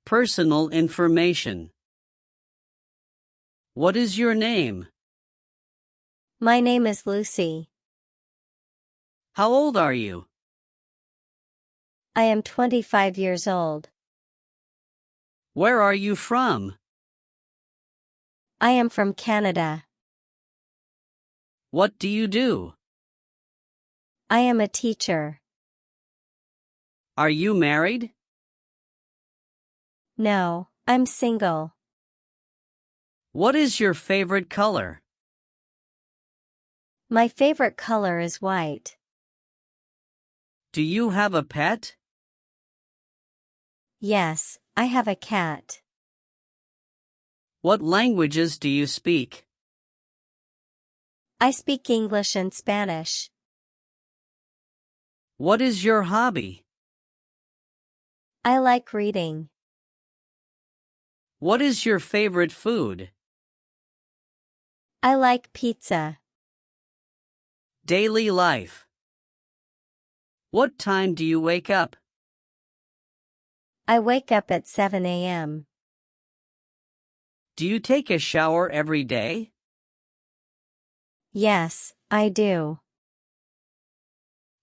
Personal information. What is your name? My name is Lucy. How old are you? I am 25 years old. Where are you from? I am from Canada. What do you do? I am a teacher. Are you married? No, I'm single. What is your favorite color? My favorite color is white. Do you have a pet? Yes, I have a cat. What languages do you speak? I speak English and Spanish. What is your hobby? I like reading. What is your favorite food? I like pizza. Daily life. What time do you wake up? I wake up at 7 a.m. Do you take a shower every day? Yes, I do.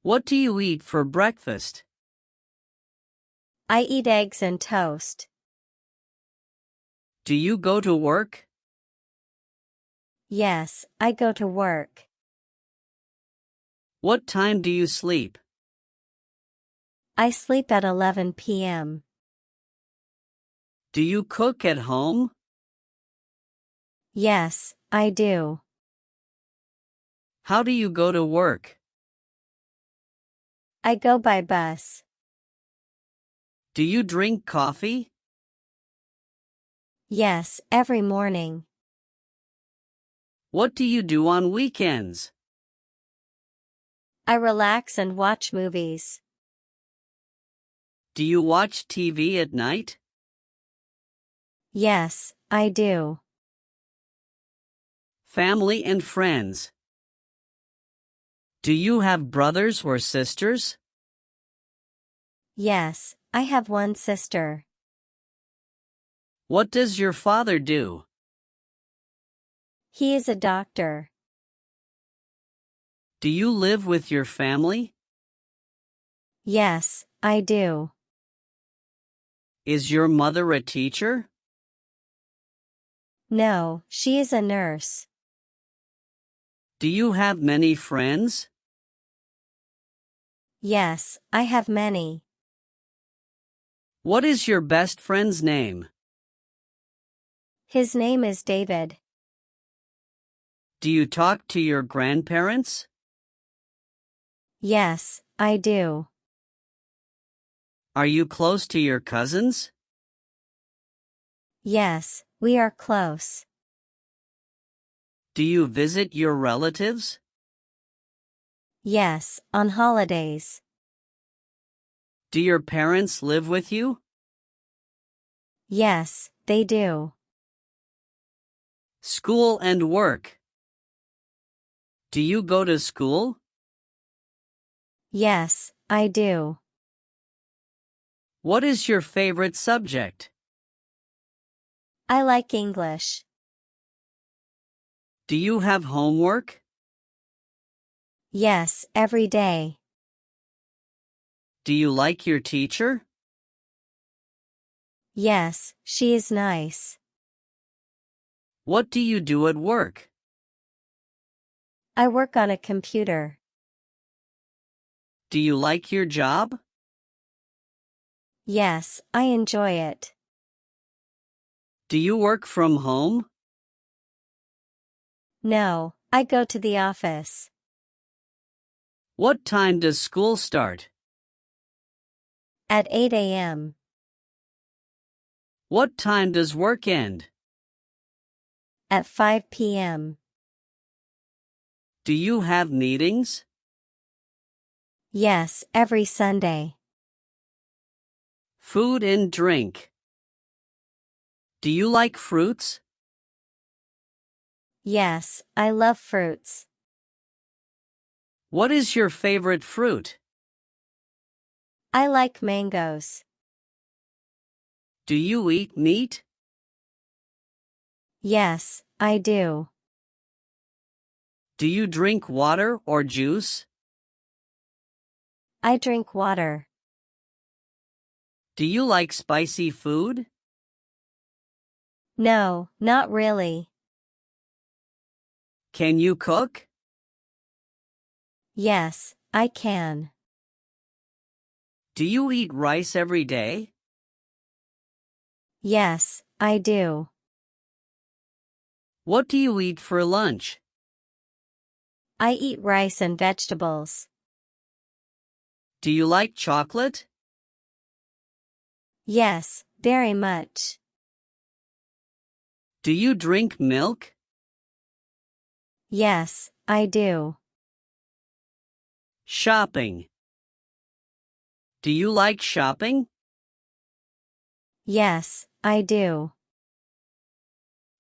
What do you eat for breakfast? I eat eggs and toast. Do you go to work? Yes, I go to work. What time do you sleep? I sleep at 11 p.m. Do you cook at home? Yes, I do. How do you go to work? I go by bus. Do you drink coffee? Yes, every morning. What do you do on weekends? I relax and watch movies. Do you watch TV at night? Yes, I do. Family and friends. Do you have brothers or sisters? Yes, I have one sister. What does your father do? He is a doctor. Do you live with your family? Yes, I do. Is your mother a teacher? No, she is a nurse. Do you have many friends? Yes, I have many. What is your best friend's name? His name is David. Do you talk to your grandparents? Yes, I do. Are you close to your cousins? Yes, we are close. Do you visit your relatives? Yes, on holidays. Do your parents live with you? Yes, they do. School and work. Do you go to school? Yes, I do. What is your favorite subject? I like English. Do you have homework? Yes, every day. Do you like your teacher? Yes, she is nice. What do you do at work? I work on a computer. Do you like your job? Yes, I enjoy it. Do you work from home? No, I go to the office. What time does school start? At 8 a.m. What time does work end? At 5 p.m. Do you have meetings? Yes, every Sunday. Food and drink. Do you like fruits? Yes, I love fruits. What is your favorite fruit? I like mangoes. Do you eat meat? Yes, I do. Do you drink water or juice? I drink water. Do you like spicy food? No, not really. Can you cook? Yes, I can. Do you eat rice every day? Yes, I do. What do you eat for lunch? I eat rice and vegetables. Do you like chocolate? Yes, very much. Do you drink milk? Yes, I do. Shopping. Do you like shopping? Yes, I do.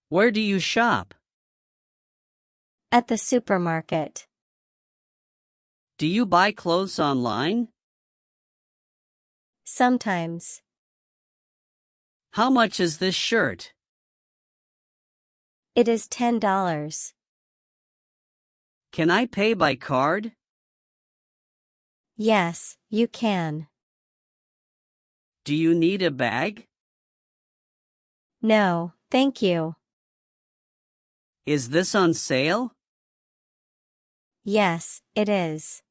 Where do you shop? At the supermarket. Do you buy clothes online? Sometimes. How much is this shirt? It is $10. Can I pay by card? Yes, you can. Do you need a bag? No, thank you. Is this on sale? Yes, it is.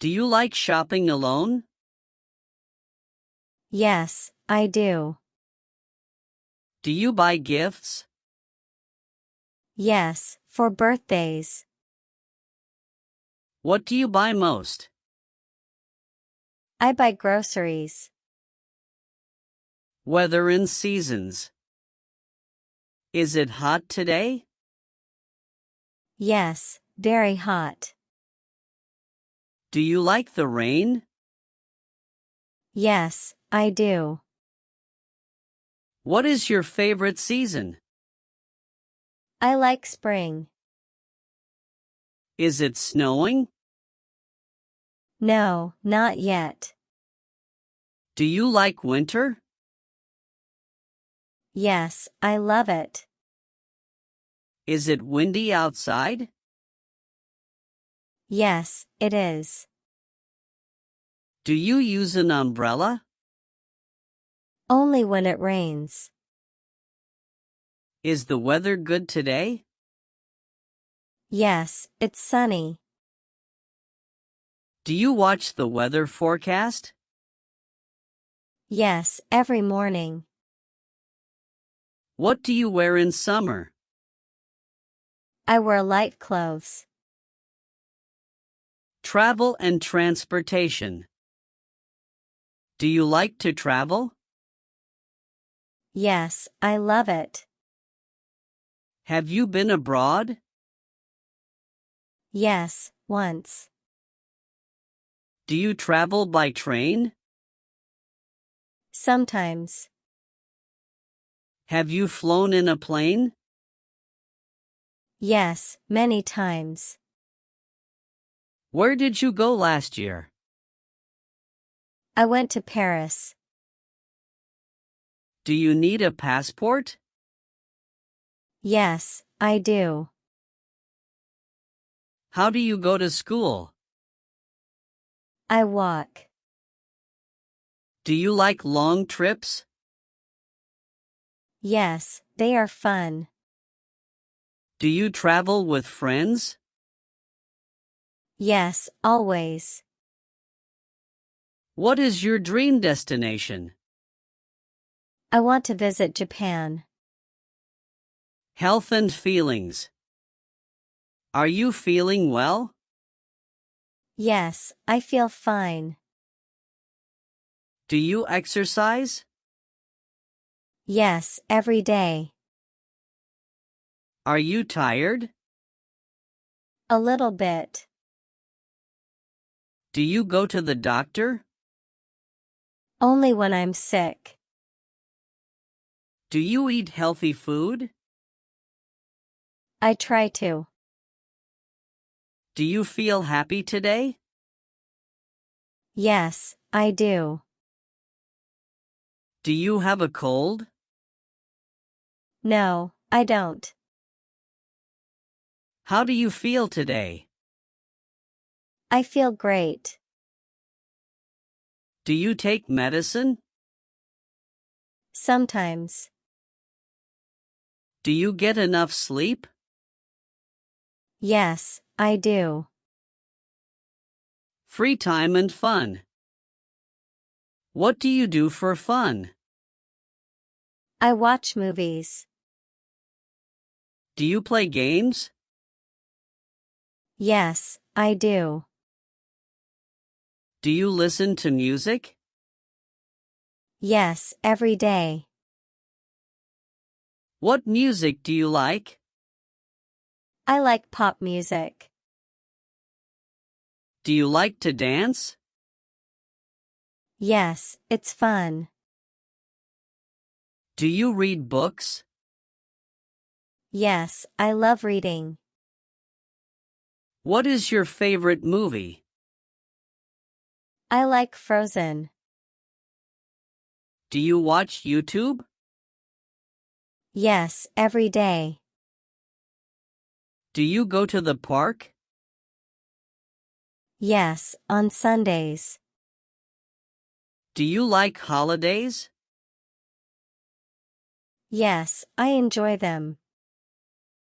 Do you like shopping alone? Yes, I do. Do you buy gifts? Yes, for birthdays. What do you buy most? I buy groceries. Weather and seasons. Is it hot today? Yes, very hot. Do you like the rain? Yes, I do. What is your favorite season? I like spring. Is it snowing? No, not yet. Do you like winter? Yes, I love it. Is it windy outside? Yes, it is. Do you use an umbrella? Only when it rains. Is the weather good today? Yes, it's sunny. Do you watch the weather forecast? Yes, every morning. What do you wear in summer? I wear light clothes. Travel and transportation. Do you like to travel? Yes, I love it. Have you been abroad? Yes, once. Do you travel by train? Sometimes. Have you flown in a plane? Yes, many times. Where did you go last year? I went to Paris. Do you need a passport? Yes, I do. How do you go to school? I walk. Do you like long trips? Yes, they are fun. Do you travel with friends? Yes, always. What is your dream destination? I want to visit Japan. Health and feelings. Are you feeling well? Yes, I feel fine. Do you exercise? Yes, every day. Are you tired? A little bit. Do you go to the doctor? Only when I'm sick. Do you eat healthy food? I try to. Do you feel happy today? Yes, I do. Do you have a cold? No, I don't. How do you feel today? I feel great. Do you take medicine? Sometimes. Do you get enough sleep? Yes, I do. Free time and fun. What do you do for fun? I watch movies. Do you play games? Yes, I do. Do you listen to music? Yes, every day. What music do you like? I like pop music. Do you like to dance? Yes, it's fun. Do you read books? Yes, I love reading. What is your favorite movie? I like Frozen. Do you watch YouTube? Yes, every day. Do you go to the park? Yes, on Sundays. Do you like holidays? Yes, I enjoy them.